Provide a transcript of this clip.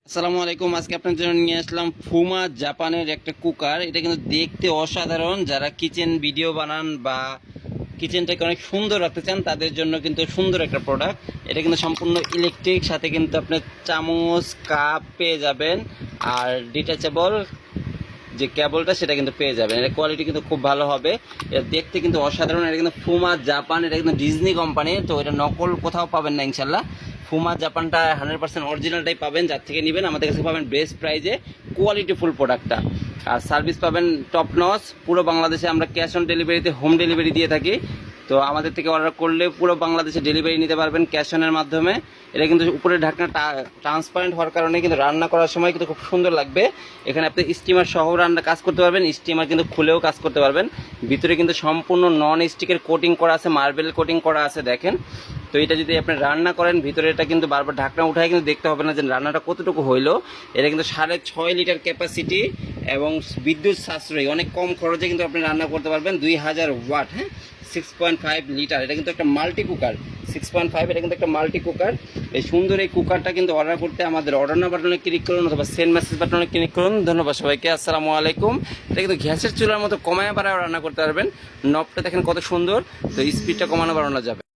আসসালামু আলাইকুম। আজকে আপনার জন্য নিয়ে আসলাম ফুমা জাপানের একটা কুকার। এটা কিন্তু দেখতে অসাধারণ। যারা কিচেন ভিডিও বানান বা কিচেনটাকে অনেক সুন্দর রাখতে চান তাদের জন্য কিন্তু সুন্দর একটা প্রোডাক্ট। এটা কিন্তু সম্পূর্ণ ইলেকট্রিক, সাথে কিন্তু আপনি চামচ কাপ পেয়ে যাবেন, আর ডিটাচেবল যে কেবলটা সেটা কিন্তু পেয়ে যাবেন। এটা কোয়ালিটি কিন্তু খুব ভালো হবে। এটা দেখতে কিন্তু অসাধারণ। এটা কিন্তু ফুমা জাপান, এটা কিন্তু ডিজনি কোম্পানি, তো এটা নকল কোথাও পাবেন না ইনশাল্লাহ। ফুমা জাপানটা 100% অরিজিনালটাই পাবেন। যার থেকে নেবেন আমাদের কাছে পাবেন বেস্ট প্রাইজে কোয়ালিটিফুল প্রোডাক্টটা, আর সার্ভিস পাবেন টপ নচ। পুরো বাংলাদেশে আমরা ক্যাশ অন ডেলিভারিতে হোম ডেলিভারি দিয়ে থাকি। তো আমাদের থেকে অর্ডার করলে পুরো বাংলাদেশে ডেলিভারি নিতে পারবেন ক্যাশ অনের মাধ্যমে। এটা কিন্তু উপরে ঢাকনা ট্রান্সপারেন্ট হওয়ার কারণে কিন্তু রান্না করার সময় কিন্তু খুব সুন্দর লাগবে। এখানে আপনি স্টিমার সহ রান্না কাজ করতে পারবেন, স্টিমার কিন্তু খুলেও কাজ করতে পারবেন। ভিতরে কিন্তু সম্পূর্ণ নন স্টিকের কোটিং করা আছে, মার্বেল কোটিং করা আছে দেখেন। তো এটা যদি আপনি রান্না করেন ভিতরে, এটা কিন্তু বারবার ঢাকনা উঠায় কিন্তু দেখতে হবে না যে রান্নাটা কতটুকু হইলো। এটা কিন্তু 6.5 লিটার ক্যাপাসিটি এবং বিদ্যুৎ সাশ্রয়ী, অনেক কম খরচে কিন্তু আপনি রান্না করতে পারবেন। 2000 ওয়াট, হ্যাঁ, 6.5 লিটার। এটা কিন্তু একটা মাল্টি কুকার। 6.5, এটা কিন্তু একটা মাল্টি কুকার। এই সুন্দর এই কুকারটা কিন্তু অর্ডার করতে আমাদের অর্ডার নাও বাটনে ক্লিক করুন অথবা সেন্ড মেসেজ বাটনে ক্লিক করুন। ধন্যবাদ সবাইকে, আসসালামু আলাইকুম। এটা কিন্তু গ্যাসের চুলার মতো কমায় বাড়ায় রান্না করতে পারবেন। নবটা দেখেন কত সুন্দর, তো স্পিডটা কমানো বাড়ানো যাবে।